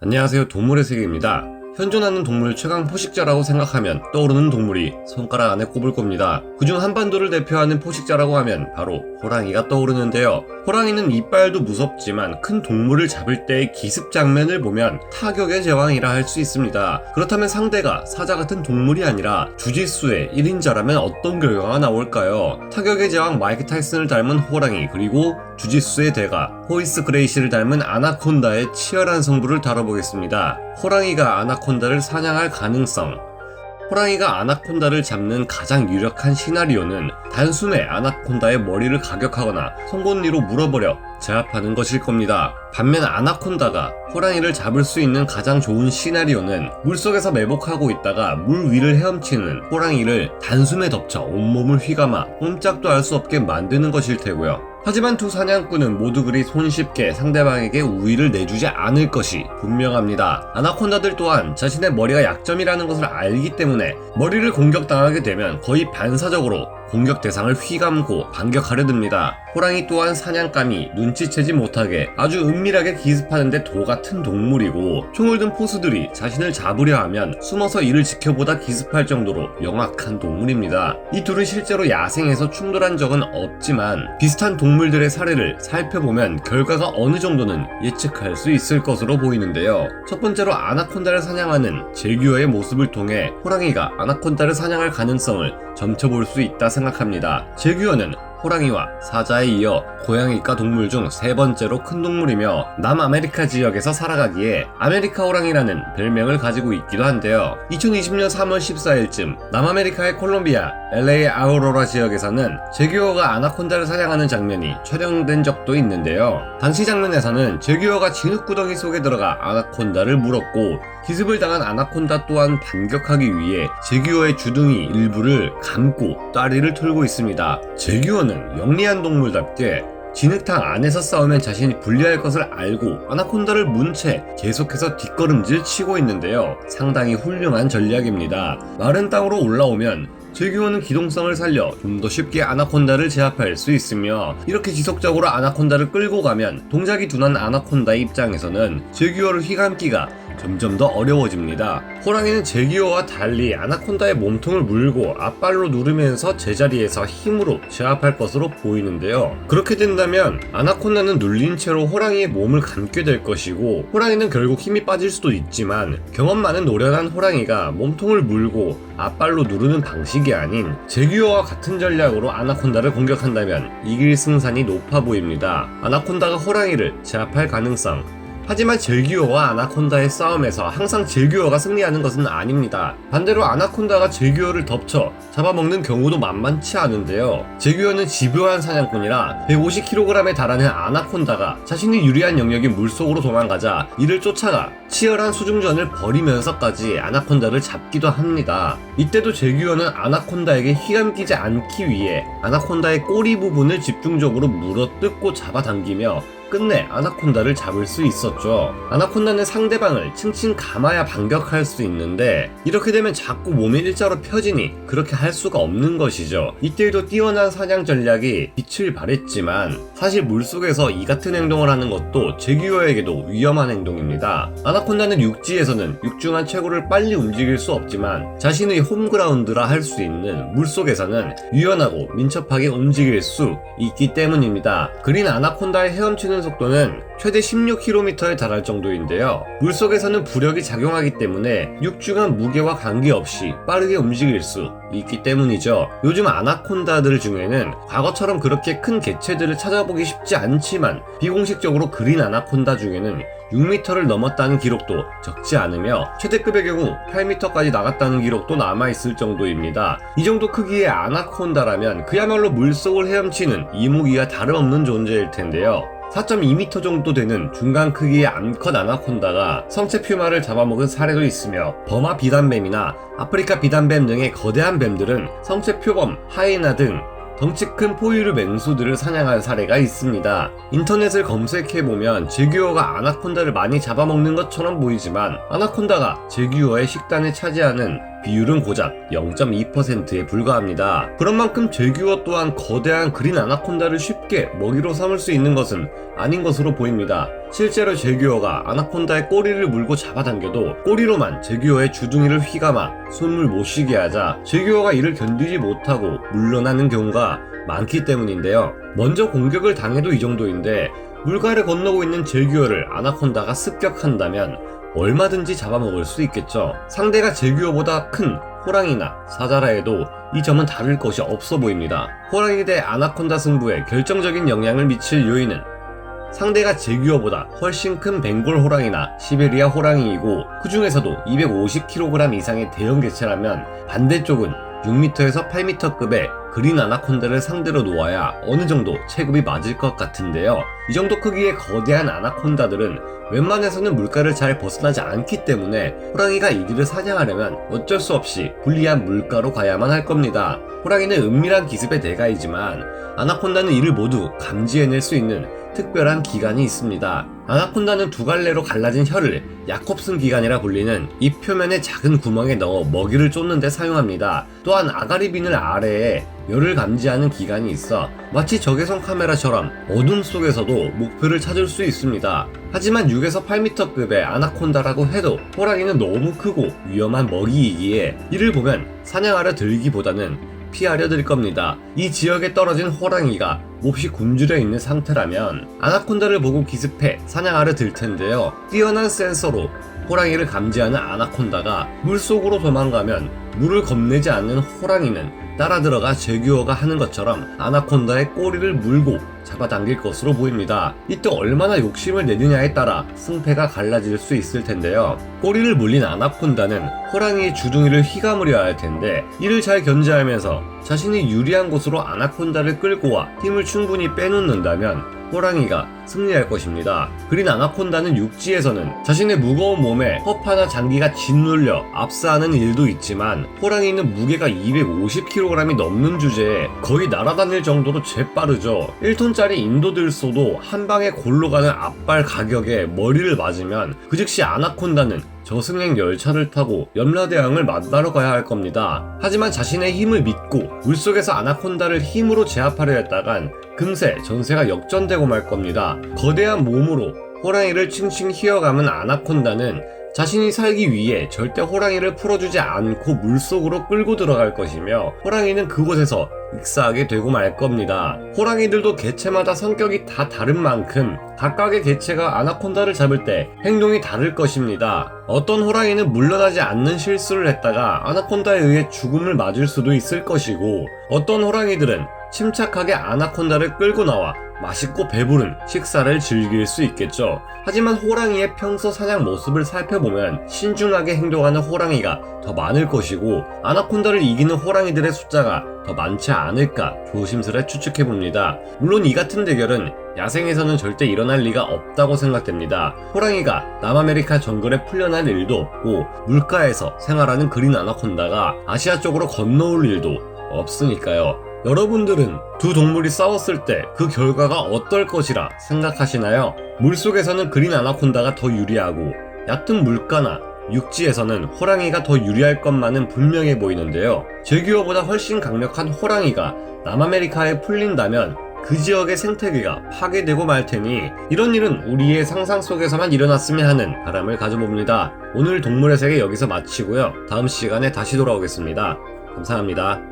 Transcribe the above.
안녕하세요, 동물의 세계입니다. 현존하는 동물 최강 포식자라고 생각하면 떠오르는 동물이 손가락 안에 꼽을 겁니다. 그중 한반도를 대표하는 포식자라고 하면 바로 호랑이가 떠오르는데요. 호랑이는 이빨도 무섭지만 큰 동물을 잡을 때의 기습 장면을 보면 타격의 제왕이라 할 수 있습니다. 그렇다면 상대가 사자 같은 동물이 아니라 주짓수의 1인자라면 어떤 결과가 나올까요? 타격의 제왕 마이크 타이슨을 닮은 호랑이, 그리고 주짓수의 대가 호이스 그레이시를 닮은 아나콘다의 치열한 승부를 다뤄보겠습니다. 호랑이가 아나콘다를 사냥할 가능성. 호랑이가 아나콘다를 잡는 가장 유력한 시나리오는 단숨에 아나콘다의 머리를 가격하거나 송곳니로 물어버려 제압하는 것일 겁니다. 반면 아나콘다가 호랑이를 잡을 수 있는 가장 좋은 시나리오는 물속에서 매복하고 있다가 물 위를 헤엄치는 호랑이를 단숨에 덮쳐 온몸을 휘감아 꼼짝도 할 수 없게 만드는 것일 테고요. 하지만 두 사냥꾼은 모두 그리 손쉽게 상대방에게 우위를 내주지 않을 것이 분명합니다. 아나콘다들 또한 자신의 머리가 약점이라는 것을 알기 때문에 머리를 공격당하게 되면 거의 반사적으로 공격 대상을 휘감고 반격하려 듭니다. 호랑이 또한 사냥감이 눈치채지 못하게 아주 은밀하게 기습하는데 도 같은 동물이고, 총을 든 포수들이 자신을 잡으려 하면 숨어서 이를 지켜보다 기습할 정도로 영악한 동물입니다. 이 둘은 실제로 야생에서 충돌한 적은 없지만 비슷한 동물들의 사례를 살펴보면 결과가 어느 정도는 예측할 수 있을 것으로 보이는데요. 첫 번째로 아나콘다를 사냥하는 제규어의 모습을 통해 호랑이가 아나콘다를 사냥할 가능성을 점쳐볼 수 있다 생각합니다. 제규어는 호랑이와 사자에 이어 고양이과 동물 중 세 번째로 큰 동물이며 남아메리카 지역에서 살아가기에 아메리카 호랑이라는 별명을 가지고 있기도 한데요. 2020년 3월 14일쯤 남아메리카의 콜롬비아 LA 아우로라 지역에서는 제규어가 아나콘다를 사냥하는 장면이 촬영된 적도 있는데요. 당시 장면에서는 제규어가 진흙구덩이 속에 들어가 아나콘다를 물었고, 기습을 당한 아나콘다 또한 반격하기 위해 제규어의 주둥이 일부를 감고 다리를 털고 있습니다. 제규어는 영리한 동물답게 진흙탕 안에서 싸우면 자신이 불리할 것을 알고 아나콘다를 문 채 계속해서 뒷걸음질 치고 있는데요. 상당히 훌륭한 전략입니다. 마른 땅으로 올라오면 제규어는 기동성을 살려 좀 더 쉽게 아나콘다를 제압할 수 있으며, 이렇게 지속적으로 아나콘다를 끌고 가면 동작이 둔한 아나콘다의 입장에서는 제규어를 휘감기가 점점 더 어려워집니다. 호랑이는 제규어와 달리 아나콘다의 몸통을 물고 앞발로 누르면서 제자리에서 힘으로 제압할 것으로 보이는데요. 그렇게 된다면 아나콘다는 눌린 채로 호랑이의 몸을 감게 될 것이고, 호랑이는 결국 힘이 빠질 수도 있지만 경험 많은 노련한 호랑이가 몸통을 물고 앞발로 누르는 방식이 아닌 제규어와 같은 전략으로 아나콘다를 공격한다면 이길 승산이 높아 보입니다. 아나콘다가 호랑이를 제압할 가능성. 하지만 제규어와 아나콘다의 싸움에서 항상 제규어가 승리하는 것은 아닙니다. 반대로 아나콘다가 제규어를 덮쳐 잡아먹는 경우도 만만치 않은데요. 제규어는 집요한 사냥꾼이라 150kg에 달하는 아나콘다가 자신이 유리한 영역인 물속으로 도망가자 이를 쫓아가 치열한 수중전을 벌이면서까지 아나콘다를 잡기도 합니다. 이때도 제규어는 아나콘다에게 휘감기지 않기 위해 아나콘다의 꼬리 부분을 집중적으로 물어뜯고 잡아당기며 끝내 아나콘다를 잡을 수 있었죠. 아나콘다는 상대방을 칭칭 감아야 반격할 수 있는데, 이렇게 되면 자꾸 몸이 일자로 펴지니 그렇게 할 수가 없는 것이죠. 이때에도 뛰어난 사냥 전략이 빛을 발했지만 사실 물속에서 이 같은 행동을 하는 것도 제규어에게도 위험한 행동입니다. 아나콘다는 육지에서는 육중한 최고를 빨리 움직일 수 없지만 자신의 홈그라운드라 할 수 있는 물속에서는 유연하고 민첩하게 움직일 수 있기 때문입니다. 그린 아나콘다의 헤엄치는 속도는 최대 16km에 달할 정도인데요. 물속에서는 부력이 작용하기 때문에 육중한 무게와 관계없이 빠르게 움직일 수 있기 때문이죠. 요즘 아나콘다들 중에는 과거처럼 그렇게 큰 개체들을 찾아보기 쉽지 않지만 비공식적으로 그린 아나콘다 중에는 6m를 넘었다는 기록도 적지 않으며 최대급의 경우 8m까지 나갔다는 기록도 남아있을 정도입니다. 이 정도 크기의 아나콘다라면 그야말로 물속을 헤엄치는 이무기와 다름없는 존재일 텐데요. 4.2m 정도 되는 중간 크기의 암컷 아나콘다가 성체 퓨마를 잡아먹은 사례도 있으며, 버마 비단뱀이나 아프리카 비단뱀 등의 거대한 뱀들은 성체 표범, 하이에나 등 덩치 큰 포유류 맹수들을 사냥한 사례가 있습니다. 인터넷을 검색해보면 제규어가 아나콘다를 많이 잡아먹는 것처럼 보이지만 아나콘다가 제규어의 식단을 차지하는 비율은 고작 0.2%에 불과합니다. 그런 만큼 제규어 또한 거대한 그린 아나콘다를 쉽게 먹이로 삼을 수 있는 것은 아닌 것으로 보입니다. 실제로 제규어가 아나콘다의 꼬리를 물고 잡아당겨도 꼬리로만 제규어의 주둥이를 휘감아 숨을 못 쉬게 하자 제규어가 이를 견디지 못하고 물러나는 경우가 많기 때문인데요. 먼저 공격을 당해도 이 정도인데 물가를 건너고 있는 제규어를 아나콘다가 습격한다면 얼마든지 잡아먹을 수 있겠죠. 상대가 제규어보다 큰 호랑이나 사자라 해도 이 점은 다를 것이 없어 보입니다. 호랑이 대 아나콘다 승부에 결정적인 영향을 미칠 요인은 상대가 제규어보다 훨씬 큰 벵골 호랑이나 시베리아 호랑이이고 그 중에서도 250kg 이상의 대형 개체라면 반대쪽은 6m에서 8m급의 그린 아나콘다를 상대로 놓아야 어느 정도 체급이 맞을 것 같은데요. 이 정도 크기의 거대한 아나콘다들은 웬만해서는 물가를 잘 벗어나지 않기 때문에 호랑이가 이들을 사냥하려면 어쩔 수 없이 불리한 물가로 가야만 할 겁니다. 호랑이는 은밀한 기습의 대가이지만 아나콘다는 이를 모두 감지해낼 수 있는 특별한 기관이 있습니다. 아나콘다는 두 갈래로 갈라진 혀를 야콥슨 기관이라 불리는 입 표면의 작은 구멍에 넣어 먹이를 쫓는 데 사용합니다. 또한 아가리 비늘 아래에 열을 감지하는 기관이 있어 마치 적외선 카메라처럼 어둠 속에서도 목표를 찾을 수 있습니다. 하지만 6에서 8m급의 아나콘다라고 해도 호랑이는 너무 크고 위험한 먹이이기에 이를 보면 사냥하려 들기보다는 피하려 들 겁니다. 이 지역에 떨어진 호랑이가 몹시 굶주려 있는 상태라면 아나콘다를 보고 기습해 사냥하려 들 텐데요. 뛰어난 센서로 호랑이를 감지하는 아나콘다가 물속으로 도망가면 물을 겁내지 않는 호랑이는 따라 들어가 제규어가 하는 것처럼 아나콘다의 꼬리를 물고 잡아당길 것으로 보입니다. 이때 얼마나 욕심을 내느냐에 따라 승패가 갈라질 수 있을 텐데요. 꼬리를 물린 아나콘다는 호랑이의 주둥이를 휘감으려 할 텐데 이를 잘 견제하면서 자신이 유리한 곳으로 아나콘다를 끌고 와 힘을 충분히 빼놓는다면 호랑이가 승리할 것입니다. 그린 아나콘다는 육지에서는 자신의 무거운 몸에 허파나 장기가 짓눌려 압사하는 일도 있지만 호랑이는 무게가 250kg이 넘는 주제에 거의 날아다닐 정도로 재빠르죠. 1톤짜리 인도들소도 한 방에 골로 가는 앞발 가격에 머리를 맞으면 그 즉시 아나콘다는 저승행 열차를 타고 염라대왕을 만나러 가야 할 겁니다. 하지만 자신의 힘을 믿고 물속에서 아나콘다를 힘으로 제압하려 했다간 금세 전세가 역전되고 말 겁니다. 거대한 몸으로 호랑이를 칭칭 휘어감은 아나콘다는 자신이 살기 위해 절대 호랑이를 풀어주지 않고 물속으로 끌고 들어갈 것이며 호랑이는 그곳에서 익사하게 되고 말 겁니다. 호랑이들도 개체마다 성격이 다 다른 만큼 각각의 개체가 아나콘다를 잡을 때 행동이 다를 것입니다. 어떤 호랑이는 물러나지 않는 실수를 했다가 아나콘다에 의해 죽음을 맞을 수도 있을 것이고 어떤 호랑이들은 침착하게 아나콘다를 끌고 나와 맛있고 배부른 식사를 즐길 수 있겠죠. 하지만 호랑이의 평소 사냥 모습을 살펴보면 신중하게 행동하는 호랑이가 더 많을 것이고 아나콘다를 이기는 호랑이들의 숫자가 더 많지 않을까 조심스레 추측해봅니다. 물론 이 같은 대결은 야생에서는 절대 일어날 리가 없다고 생각됩니다. 호랑이가 남아메리카 정글에 풀려날 일도 없고 물가에서 생활하는 그린 아나콘다가 아시아 쪽으로 건너올 일도 없으니까요. 여러분들은 두 동물이 싸웠을 때 그 결과가 어떨 것이라 생각하시나요? 물속에서는 그린 아나콘다가 더 유리하고 얕은 물가나 육지에서는 호랑이가 더 유리할 것만은 분명해 보이는데요. 제규어보다 훨씬 강력한 호랑이가 남아메리카에 풀린다면 그 지역의 생태계가 파괴되고 말 테니 이런 일은 우리의 상상 속에서만 일어났으면 하는 바람을 가져봅니다. 오늘 동물의 세계 여기서 마치고요. 다음 시간에 다시 돌아오겠습니다. 감사합니다.